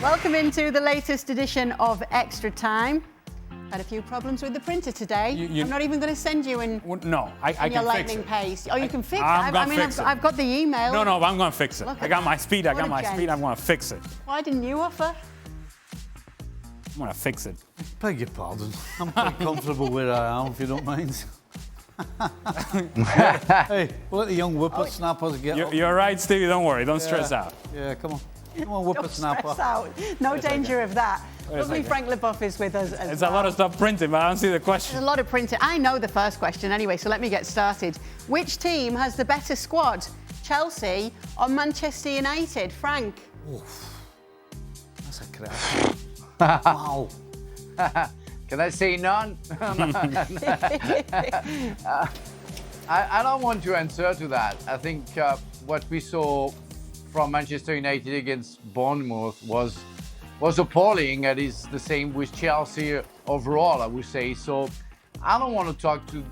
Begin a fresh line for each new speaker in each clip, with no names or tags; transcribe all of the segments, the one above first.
Welcome into the latest edition of Extra Time. Had a few problems with the printer today. I'm not even going to send you in.
No, I can
your
fix
lightning
it.
pace. Oh, you can fix it.
I'm gonna fix it.
I've got the email.
No, I'm going to fix it.
Look
I
at
got
that.
my speed.
What a gent.
I'm going to fix it.
Why didn't you offer?
I'm going to fix it.
Beg your pardon. I'm quite comfortable where I am, if you don't mind. Hey, we'll let the young whippersnappers get up.
You're right, Stevie. Don't worry. Don't stress out.
Yeah, come on. Come on,
Don't
whippersnapper.
stress out. No danger of that. Lovely Frank Leboeuf is with us as
There's
well.
a lot of stuff printed, but I don't see the question.
There's a lot of printing. I know the first question anyway, so let me get started. Which team has the better squad, Chelsea or Manchester United? Frank?
Oof. That's a crap. Wow.
Can I say none? I don't want to answer to that. I think what we saw from Manchester United against Bournemouth was appalling, and is the same with Chelsea overall, I would say. So I don't want to talk to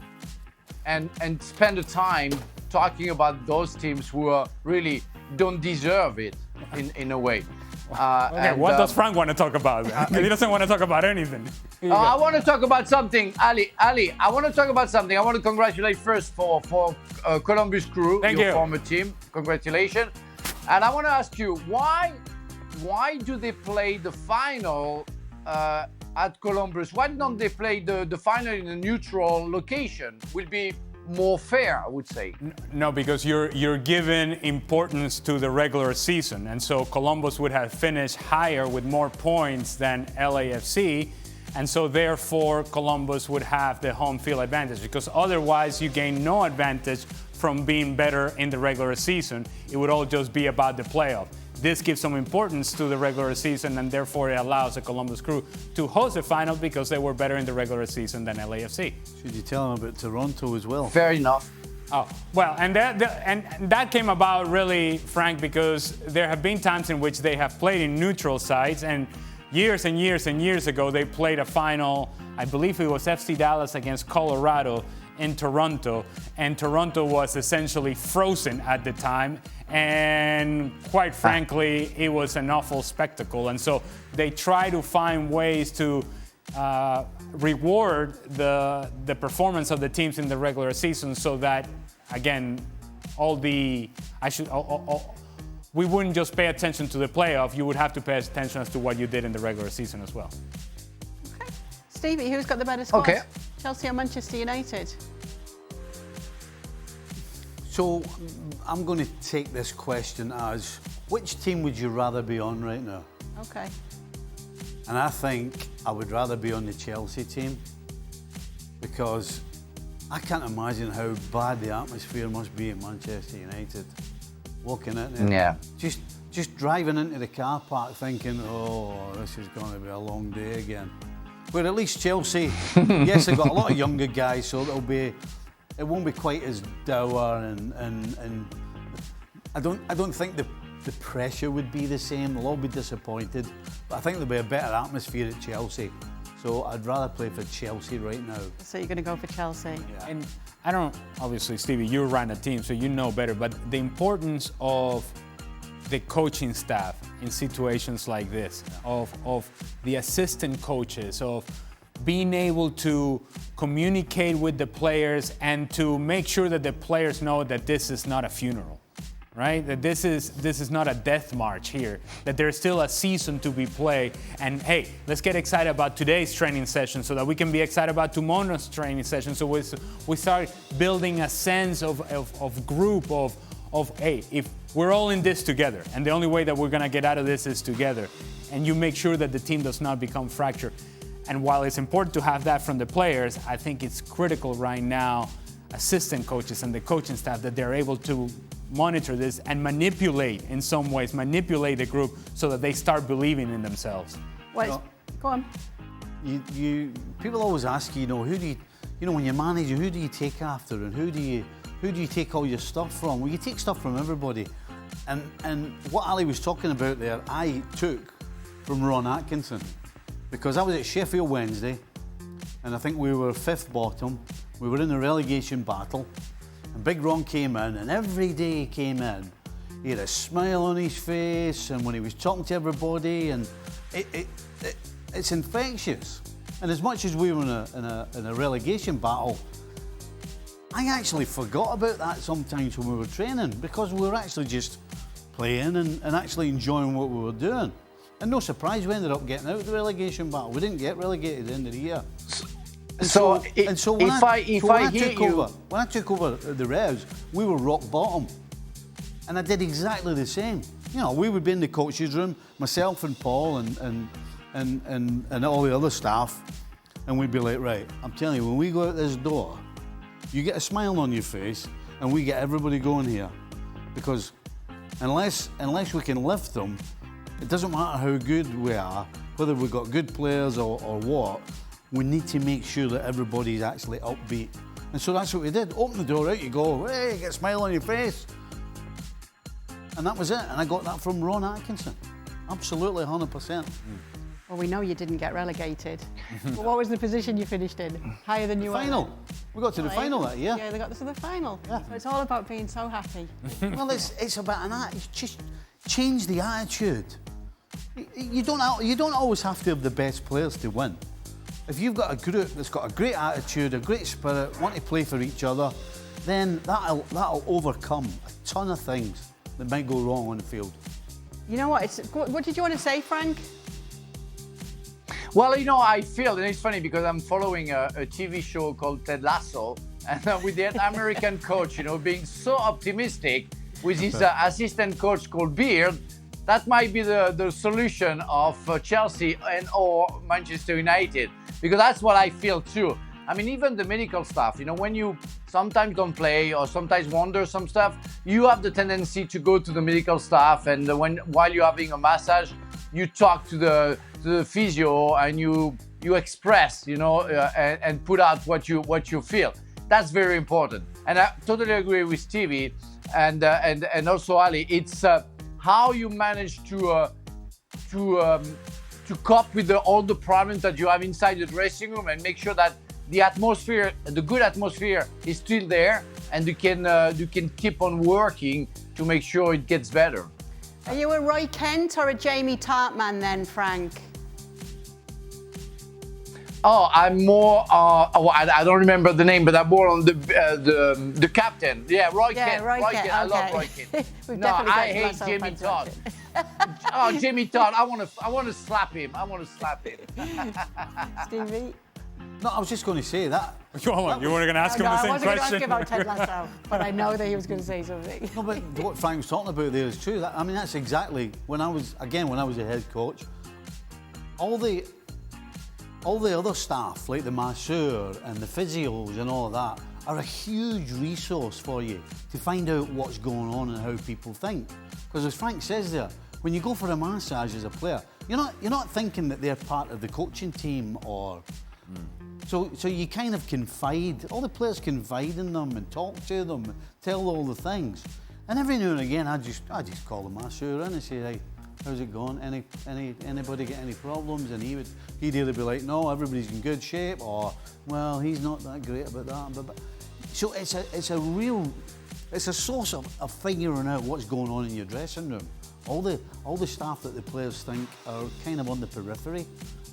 and spend the time talking about those teams who really don't deserve it in a way.
Okay, what does Frank want to talk about? He doesn't want to talk about anything.
I want to talk about something, Ali, I want to talk about something. I want to congratulate first for Columbus Crew, your former team. Congratulations. And I want to ask you, why do they play the final at Columbus? Why don't they play the final in a neutral location? Will be more fair, I would say.
No, because you're giving importance to the regular season, and so Columbus would have finished higher with more points than LAFC, and so therefore Columbus would have the home field advantage, because otherwise you gain no advantage from being better in the regular season. It would all just be about the playoff. This gives some importance to the regular season, and therefore it allows the Columbus Crew to host the final because they were better in the regular season than LAFC.
Should you tell them about Toronto as well?
Fair enough.
Oh, well, and that came about really, Frank, because there have been times in which they have played in neutral sites, and years and years and years ago they played a final, I believe it was FC Dallas against Colorado in Toronto, and Toronto was essentially frozen at the time, and quite frankly it was an awful spectacle, and so they try to find ways to reward the performance of the teams in the regular season, so that again we wouldn't just pay attention to the playoff, you would have to pay attention as to what you did in the regular season as well.
Okay. Stevie, who's got the better squad?
Okay.
Chelsea or Manchester United?
So I'm going to take this question as, which team would you rather be on right now?
Okay.
And I think I would rather be on the Chelsea team, because I can't imagine how bad the atmosphere must be in Manchester United. Walking in there,
Yeah.
just driving into the car park thinking, oh, this is going to be a long day again. Where at least Chelsea, yes, they've got a lot of younger guys, so it won't be quite as dour, and I don't think the pressure would be the same. They'll all be disappointed, but I think there'll be a better atmosphere at Chelsea. So I'd rather play for Chelsea right now.
So you're going to go for Chelsea?
Yeah.
And I don't, obviously, Stevie, you ran a team, so you know better, but the importance of the coaching staff in situations like this, of the assistant coaches, of being able to communicate with the players and to make sure that the players know that this is not a funeral, right? That this is not a death march here, that there's still a season to be played. And hey, let's get excited about today's training session so that we can be excited about tomorrow's training session. So we start building a sense of group, of hey, if we're all in this together, and the only way that we're gonna get out of this is together, and you make sure that the team does not become fractured. And while it's important to have that from the players, I think it's critical right now, assistant coaches and the coaching staff, that they're able to monitor this and manipulate, in some ways, manipulate the group so that they start believing in themselves.
Well, go on.
People always ask you, who do you, when you're manager, who do you take after, and who do you take all your stuff from? Well, you take stuff from everybody. And what Ali was talking about there, I took from Ron Atkinson. Because I was at Sheffield Wednesday, and I think we were fifth bottom. We were in the relegation battle, and Big Ron came in, and every day he came in, he had a smile on his face, and when he was talking to everybody, and it's infectious. And as much as we were in a relegation battle, I actually forgot about that sometimes when we were training, because we were actually just playing and actually enjoying what we were doing. And no surprise, we ended up getting out of the relegation battle. We didn't get relegated at the end of the year. When I took over the Revs, we were rock bottom. And I did exactly the same. You know, we would be in the coach's room, myself and Paul and all the other staff, and we'd be like, right, I'm telling you, when we go out this door, you get a smile on your face, and we get everybody going here. Because unless we can lift them, it doesn't matter how good we are, whether we've got good players or what, we need to make sure that everybody's actually upbeat. And so that's what we did. Open the door, out you go, hey, get a smile on your face. And that was it. And I got that from Ron Atkinson. Absolutely, 100%.
Well, we know you didn't get relegated. But what was the position you finished in? Higher than you were?
Final. We got to the final that year.
Yeah, they got to the final.
Yeah.
So it's all about being so happy.
Well, it's about an attitude. Just change the attitude. You don't always have to have the best players to win. If you've got a group that's got a great attitude, a great spirit, want to play for each other, then that'll overcome a ton of things that might go wrong on the field.
You know what? What did you want to say, Frank?
Well, you know, I feel, and it's funny because I'm following a TV show called Ted Lasso, and with the American coach, you know, being so optimistic with his assistant coach called Beard, that might be the solution of Chelsea and or Manchester United, because that's what I feel too. I mean, even the medical staff, you know, when you sometimes don't play or sometimes wonder some stuff, you have the tendency to go to the medical staff, and while you're having a massage, you talk to the physio and you express, you know, and put out what you feel. That's very important. And I totally agree with Stevie and also Ali. It's how you manage to cope with all the problems that you have inside the dressing room and make sure that the atmosphere, the good atmosphere, is still there, and you can keep on working to make sure it gets better.
Are you a Roy Kent or a Jamie Tartman then, Frank?
Oh, I'm more. I don't remember the name, but I'm more on the captain. Yeah, Roy Kent.
Roy Kent.
I love Roy Kent.
No,
I hate Jamie Todd. Oh, Jamie Todd! I want to slap him. I want to slap him.
Stevie?
No, I was just going to say that.
You weren't going to ask him the same
I wasn't going to ask
question.
you about Ted Lasso, but I know that he was going to say something.
No, but what Frank was talking about there is true. I mean, that's exactly when I was a head coach. All the other staff, like the masseur and the physios and all of that, are a huge resource for you to find out what's going on and how people think. Because as Frank says there, when you go for a massage as a player, you're not thinking that they're part of the coaching team or. So you kind of confide. All the players confide in them and talk to them, and tell all the things. And every now and again, I just call the masseur in and say, hey, how's it going? Anybody get any problems? And he'd either be like, no, everybody's in good shape, or well, he's not that great about that. But so it's a source of figuring out what's going on in your dressing room. All the staff that the players think are kind of on the periphery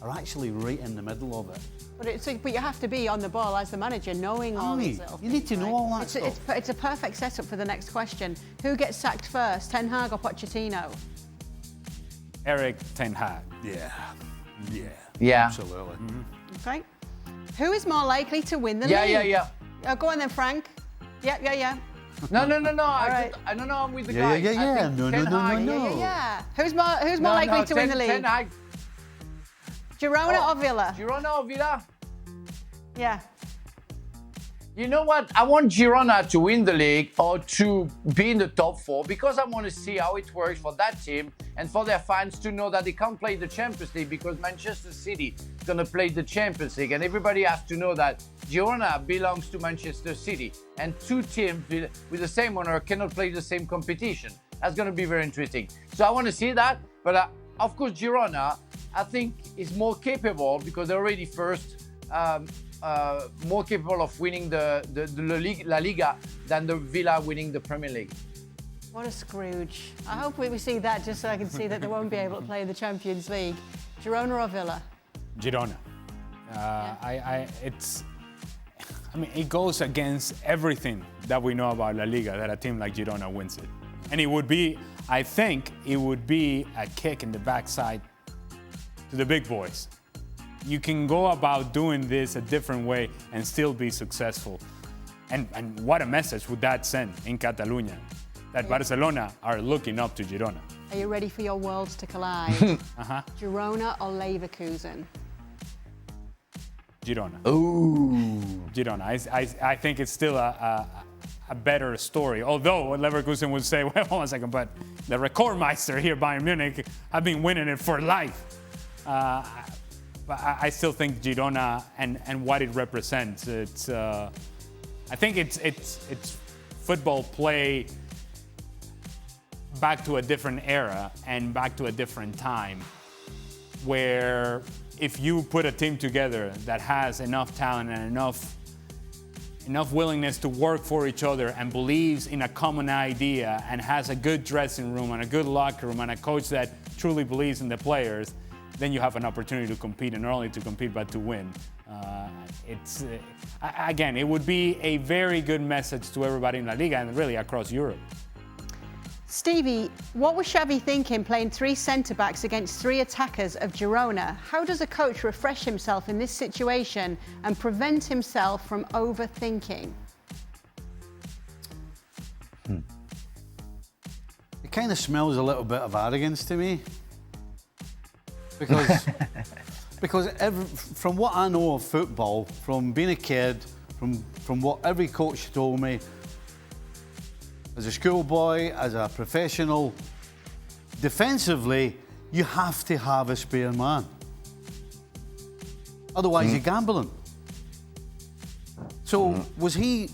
are actually right in the middle of it.
But you have to be on the ball as the manager, knowing all these little things.
You need to know all that stuff.
It's a perfect setup for the next question. Who gets sacked first, Ten Hag or Pochettino?
Erik Ten Hag.
Yeah.
Absolutely. Mm-hmm.
Okay. Who is more likely to win the league? Yeah. Go on then, Frank. Yeah.
No.
Right.
I'm with the guy.
Yeah. No.
Yeah. Who's more likely to win the league?
Ten Hag.
Girona or Villa?
Girona or Villa?
Yeah.
You know what? I want Girona to win the league or to be in the top 4 because I want to see how it works for that team and for their fans to know that they can't play the Champions League because Manchester City is going to play the Champions League. And everybody has to know that Girona belongs to Manchester City and two teams with the same owner cannot play the same competition. That's going to be very interesting. So I want to see that. But of course, Girona, I think, is more capable because they're already first. More capable of winning the La Liga than the Villa winning the Premier League.
What a Scrooge. I hope we see that just so I can see that they won't be able to play in the Champions League. Girona or Villa?
Girona. It goes against everything that we know about La Liga, that a team like Girona wins it. And it would be, I think, it would be a kick in the backside to the big boys. You can go about doing this a different way and still be successful. And what a message would that send in Catalonia, that Barcelona are looking up to Girona.
Are you ready for your worlds to collide? Girona or Leverkusen?
Girona.
Ooh.
Girona. I think it's still a better story. Although Leverkusen would say, well, hold on a second, but the Rekordmeister here, Bayern Munich, have been winning it for life. But I still think Girona and what it represents. I think it's football play back to a different era and back to a different time, where if you put a team together that has enough talent and enough willingness to work for each other and believes in a common idea and has a good dressing room and a good locker room and a coach that truly believes in the players, then you have an opportunity to compete, and not only to compete but to win. Again, it would be a very good message to everybody in La Liga and really across Europe.
Stevie, what was Xavi thinking playing 3 centre-backs against 3 attackers of Girona? How does a coach refresh himself in this situation and prevent himself from overthinking?
It kind of smells a little bit of arrogance to me. Because from what I know of football, from being a kid, from what every coach told me, as a schoolboy, as a professional, defensively, you have to have a spare man. Otherwise, you're gambling. So was he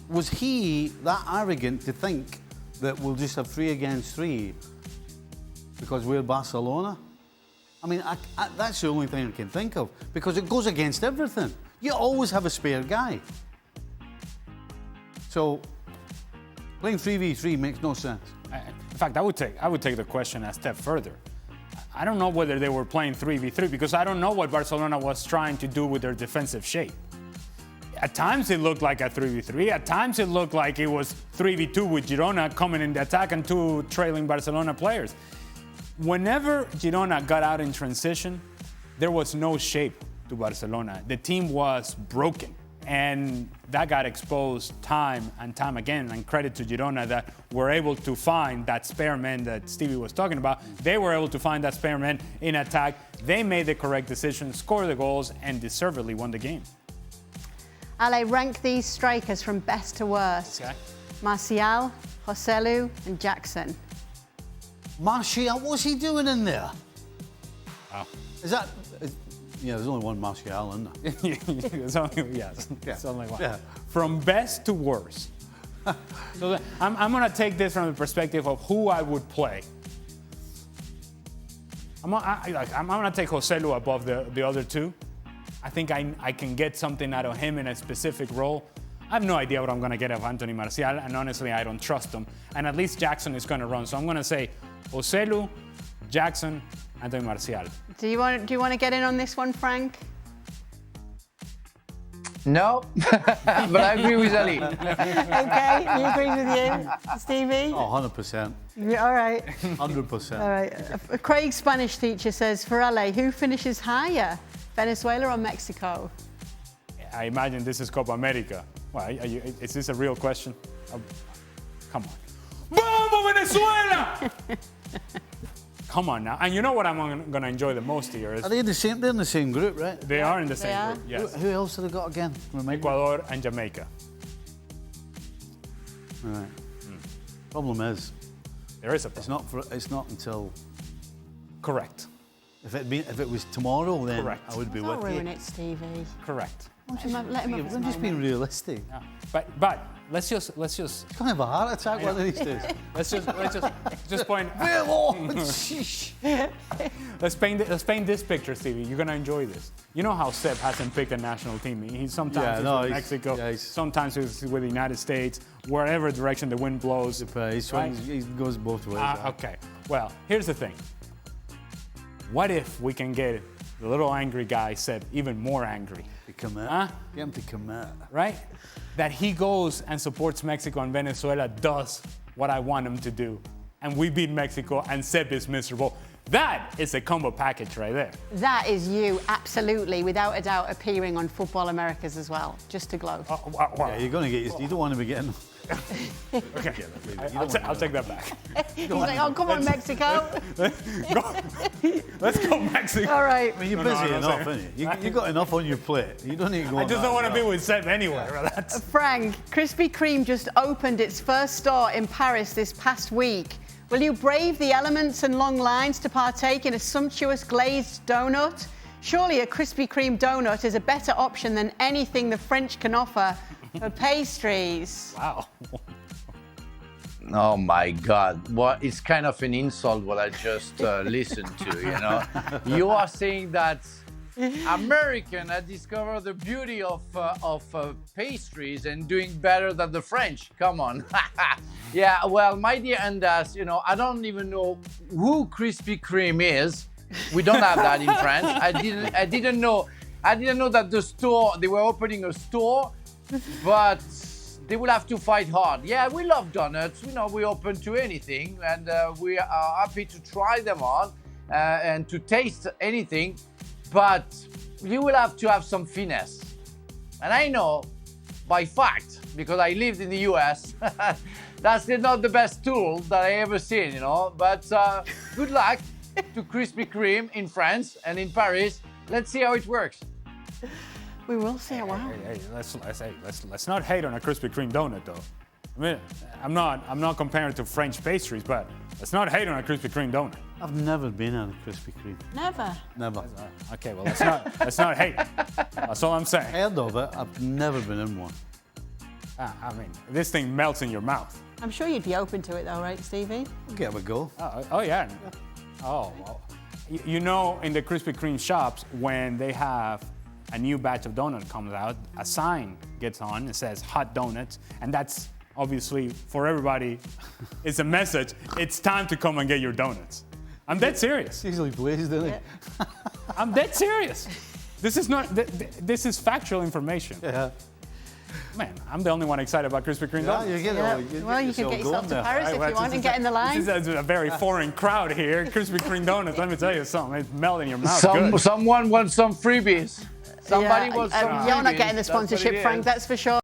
that arrogant to think that we'll just have 3 against 3 because we're Barcelona? I mean, that's the only thing I can think of, because it goes against everything. You always have a spare guy. So playing 3v3 makes no sense.
In fact, I would take the question a step further. I don't know whether they were playing 3v3 because I don't know what Barcelona was trying to do with their defensive shape. At times it looked like a 3v3. At times it looked like it was 3v2 with Girona coming in the attack and 2 trailing Barcelona players. Whenever Girona got out in transition, there was no shape to Barcelona. The team was broken. And that got exposed time and time again. And credit to Girona that were able to find that spare man that Stevie was talking about. They were able to find that spare man in attack. They made the correct decision, scored the goals, and deservedly won the game.
Ale, rank these strikers from best to worst.
Okay.
Martial, Joselu, and Jackson.
Martial, what's he doing in there?
Oh.
Yeah, there's only one Martial in there.
It's only one.
Yeah.
From best to worst. So I'm going to take this from the perspective of who I would play. I'm going to take Joselu above the other 2. I think I can get something out of him in a specific role. I have no idea what I'm going to get out of Anthony Martial, and honestly, I don't trust him. And at least Jackson is going to run. So I'm going to say Joselu, Jackson, Anthony Martial.
Do you want to get in on this one, Frank?
No, but I agree with Ali.
Okay, he agrees with you. Stevie?
Oh, 100%.
Yeah, all right.
100%.
All right. Craig's Spanish teacher says, for Ale, who finishes higher, Venezuela or Mexico?
I imagine this is Copa America. Well, is this a real question? Come on. Vamos, Venezuela! Come on now. And you know what I'm going to enjoy the most here is...
Are they they're in the same group, right?
They are in the same
are.
group, yes.
Who else have they got again?
Ecuador and Jamaica.
All right. Problem is,
There is a problem.
it's not until...
Correct.
If it was tomorrow, then
Correct.
I would be
Don't
with
ruin
you.
it, Stevie.
Correct.
Let him have his
I'm just being
moment.
realistic.
Yeah. But let's just
Can't have a heart attack one of these days.
let's just point.
Sheesh.
Let's paint this picture, Stevie. You're gonna enjoy this. You know how Seb hasn't picked a national team. He's sometimes with Mexico, sometimes he's with the United States, wherever direction the wind blows.
He goes both ways.
Okay. Well, here's the thing. What if we can get the little angry guy, Seb, even more angry?
To commit. Get him to commit.
Right? That he goes and supports Mexico and Venezuela does what I want him to do. And we beat Mexico and Seb is miserable. That is a combo package right there.
That is you, absolutely, without a doubt, appearing on Football Americas as well, just to gloat.
Yeah, you're going to get. You don't want to be getting.
Okay, I'll take that back.
He's like, oh, come on, Mexico.
Let's go, Mexico.
All right.
I mean, you're busy enough, aren't you? You've got enough on your plate. You don't need to go.
I just don't want to be with Seb anyway.
Frank, Krispy Kreme just opened its first store in Paris this past week. Will you brave the elements and long lines to partake in a sumptuous glazed donut? Surely a Krispy Kreme donut is a better option than anything the French can offer for pastries.
Wow.
Oh my God! Well, it's kind of an insult what I just listened to. You know, you are saying that American had discovered the beauty of pastries and doing better than the French. Come on. Yeah. Well, my dear Andas, you know, I don't even know who Krispy Kreme is. We don't have that in France. I didn't know that the store they were opening a store, but they will have to fight hard. Yeah, we love donuts. You know, we're open to anything, and we are happy to try them on and to taste anything. But you will have to have some finesse. And I know, by fact, because I lived in the US, that's not the best tool that I ever seen, you know. But good luck to Krispy Kreme in France and in Paris. Let's see how it works.
We will see a while.
Hey, let's not hate on a Krispy Kreme donut, though. I mean, I'm not comparing it to French pastries, but let's not hate on a Krispy Kreme donut.
I've never been on a Krispy Kreme.
Never.
Okay, well, let's not hate. That's all I'm saying.
Heard of it, I've never been in one.
I mean, this thing melts in your mouth.
I'm sure you'd be open to it, though, right, Stevie?
We'll give it a go.
Oh yeah. Oh, well. You know, in the Krispy Kreme shops, when they have a new batch of donut comes out, a sign gets on, it says hot donuts, and that's obviously for everybody, it's a message, it's time to come and get your donuts. I'm dead serious.
It's easily blazed, isn't it?
I'm dead serious. This is not, this is factual information.
Yeah.
Man, I'm the only one excited about Krispy Kreme donuts.
You get it.
Well, you can get yourself to Paris if you want and get in the line.
This is a very foreign crowd here. Krispy Kreme donuts, let me tell you something, it's melting in your mouth.
Someone wants some freebies. Somebody wants some freebies.
You're not getting the sponsorship, Frank, that's for sure.